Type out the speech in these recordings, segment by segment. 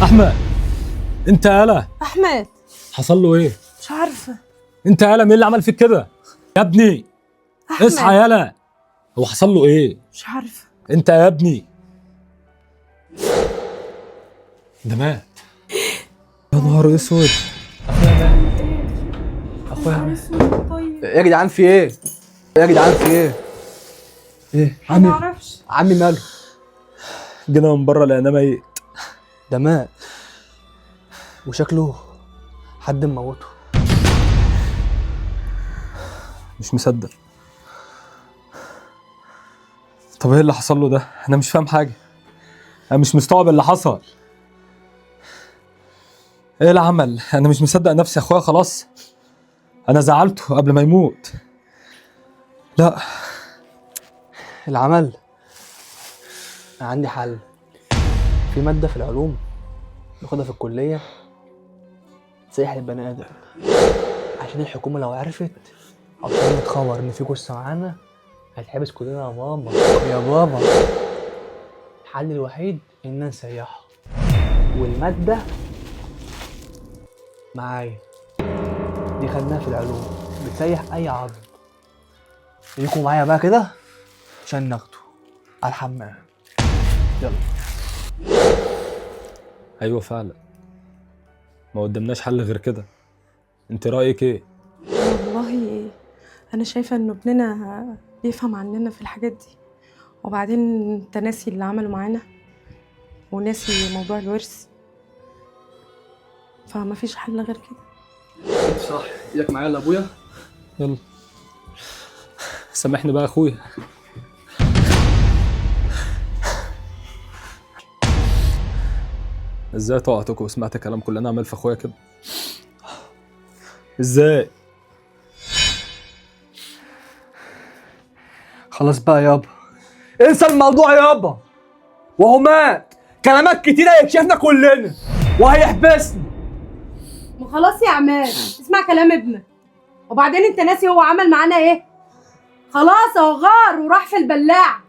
احمد، انت يالا احمد حصل له ايه؟ مش عارفه. انت يالا مين اللي عمل فيك كده يا ابني؟ احمد اصحى يالا، هو حصل له ايه؟ مش عارفه. انت يا ابني ده مات. يا نهار اسود، اخويا مات. طيب يا جدعان في ايه؟ يا جدعان في ايه؟ ايه؟ ما اعرفش. عمي ماله؟ جينا من بره لقيناه ميت. ده مات وشكله حد مموته. مش مصدق. طب ايه اللي حصل له ده؟ انا مش فاهم حاجه، انا مش مستوعب اللي حصل. ايه العمل؟ انا مش مصدق نفسي. اخويا خلاص، انا زعلته قبل ما يموت. لا العمل، أنا عندي حل. في مادة في العلوم باخدها في الكلية تسيح البني آدم، عشان الحكومة لو عرفت أو عشان تخبر إن في جثة معانا هتحبس كلنا يا ماما يا بابا. الحل الوحيد إن نسيحه، والمادة معايا دي خدناها في العلوم، بتسيح أي عظم. يجوا معايا بقى كده عشان ناخده على الحمام. يلا. ايوه فعلا، ما قدامناش حل غير كده. انت رايك ايه؟ والله انا شايفه انه ابننا بيفهم عننا في الحاجات دي، وبعدين انت ناسي اللي عمله معانا وناسي موضوع الورث، فما فيش حل غير كده. صح، ايدك معايا يا ابويا. يلا سامحني بقى يا اخويا. ازاي طاعتك وسمعت كلام كل انا اعمل في اخويا كده؟ ازاي؟ خلاص بقى يابا، انسى الموضوع يابا، وهو مات. كلامات كتير هيكشفنا كلنا وهيحبسنا. ما خلاص يا عماد، اسمع كلام ابنك. وبعدين انت ناسي هو عمل معانا ايه؟ خلاص هو غار وراح في البلاع.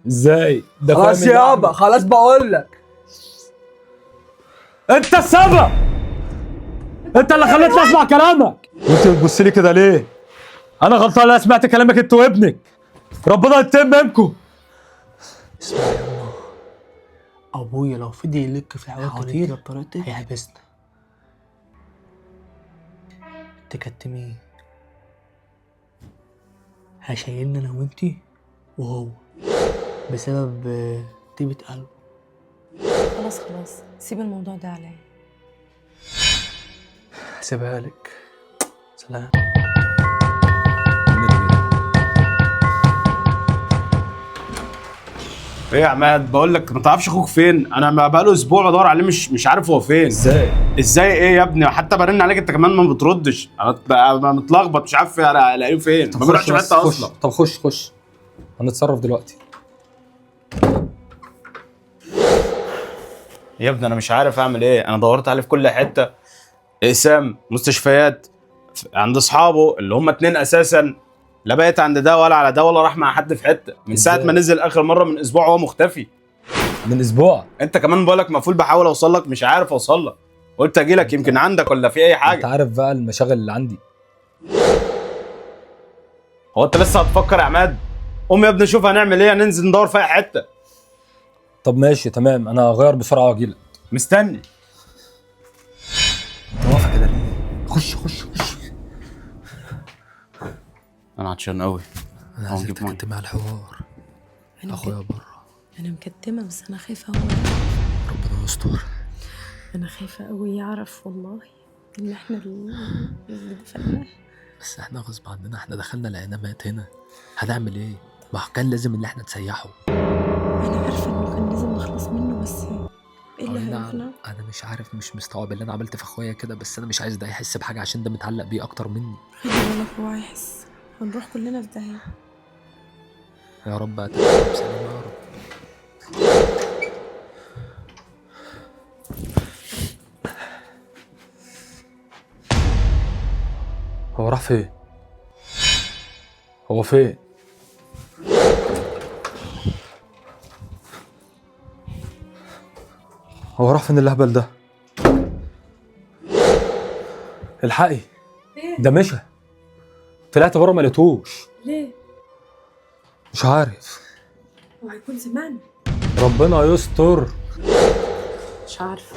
ازاي؟ ده خلاص فاهم يابا، خلاص بقول لك. انت السبب، انت اللي خليتني اسمع كلامك. وانت بتبص لي كده ليه؟ انا غلطان اللي أنا سمعت كلامك انت وابنك. ربنا يتم منكم. اسمع يا ماما، ابويا لو فضل يلك في حاجات كتير هيحبسنا. تكتمي هشيلنا انا وانتي وهو بسبب طيبة قلبه. خلاص سيب الموضوع ده عليا. هسيبها لك. سلام. ايه يا عماد، بقول لك ما تعرفش اخوك فين؟ انا ما بقاله اسبوع بدور عليه، مش عارف هو فين. ازاي ايه يا ابني؟ حتى برن عليك انت كمان ما بتردش. انا بقى متلخبط مش عارف الاقيه فين. ما بروحش حته اصلا. طب خش هنتصرف دلوقتي. يا ابني انا مش عارف اعمل ايه. انا دورت عليه في كل حته، اقسام، مستشفيات، عند اصحابه اللي هم 2 اساسا. لا بقيت عند ده ولا على ده ولا راح مع حد في حته من ساعه ما نزل اخر مره من اسبوع وهو مختفي. من اسبوع؟ انت كمان بقولك مقفول، بحاول اوصل لك مش عارف اوصل لك. قلت اجي لك يمكن عندك ولا في اي حاجه. انت عارف بقى المشاغل اللي عندي. هو انت لسه هتفكر يا عماد؟ قوم يا ابني شوف هنعمل ايه، ننزل ندور في اي حته. طب ماشي تمام، انا هغير بسرعه واجيلك. مستني. انت واقفه كده ليه؟ خش. انا عطشان قوي. انا عايزك تكتمي على الحوار. اخويا بره. انا مكتمه بس انا خايفه قوي. ربنا يستر. انا خايفه قوي يعرف والله ان احنا اللي دفناه. بس احنا غصب عننا، احنا دخلنا لقينا مات هنا، هنعمل ايه؟ ما كان لازم ان احنا نسيحه. انا عارفه انه كان لازم نخلص منه، بس ايه اللي هيقنع؟ انا مش عارف، مش مستوعب اللي انا عملت في اخويا كده، بس انا مش عايز ده يحس بحاجه عشان ده متعلق بيه اكتر مني. خلي بالك هو هيحس، هنروح كلنا في داهيه. يا رب هتبقى بسلامه يا رب. هو راح فين؟ هو فين؟ هو راح فين الهبل ده؟ الحقي، ده مشى. طلعت بره ما لقيتوش. ليه؟ مش عارف. هو هيكون سمعنا. ربنا يستر. مش عارفة.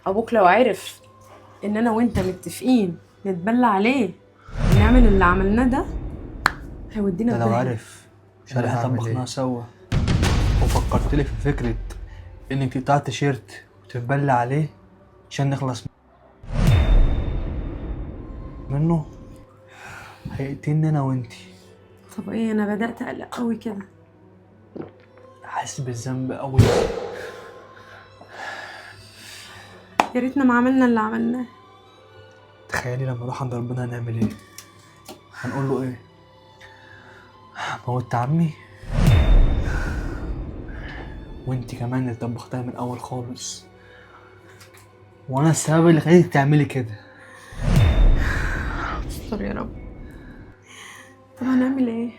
أبوك لو عرف إن أنا وأنت متفقين نتبلى عليه ونعمل اللي عملناه ده هيودينا ده لو في داهية. عارف إن احنا طبخناها سوا وفكرت لي في فكرة إنك تقطع التيشيرت وتتبلى عليه عشان نخلص منه، هيقتلني أنا وإنتي. طب إيه، أنا بدأت أقلق أوي كده. حاسس بالذنب أوي. يا ريتنا ما عملنا اللي عملناه. تخيلي لما نروح عند ربنا هنعمل إيه؟ هنقول له إيه؟ موت عمي وإنتي كمان اللي طبختها من الأول خالص، وأنا السبب اللي خليتك تعملي كده. استر يا رب. طب هنعمل إيه؟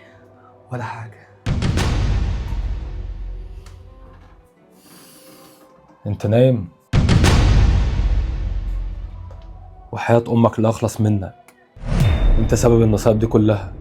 ولا حاجة. انت نايم؟ وحياة امك لا اخلص منك. انت سبب المصايب دي كلها.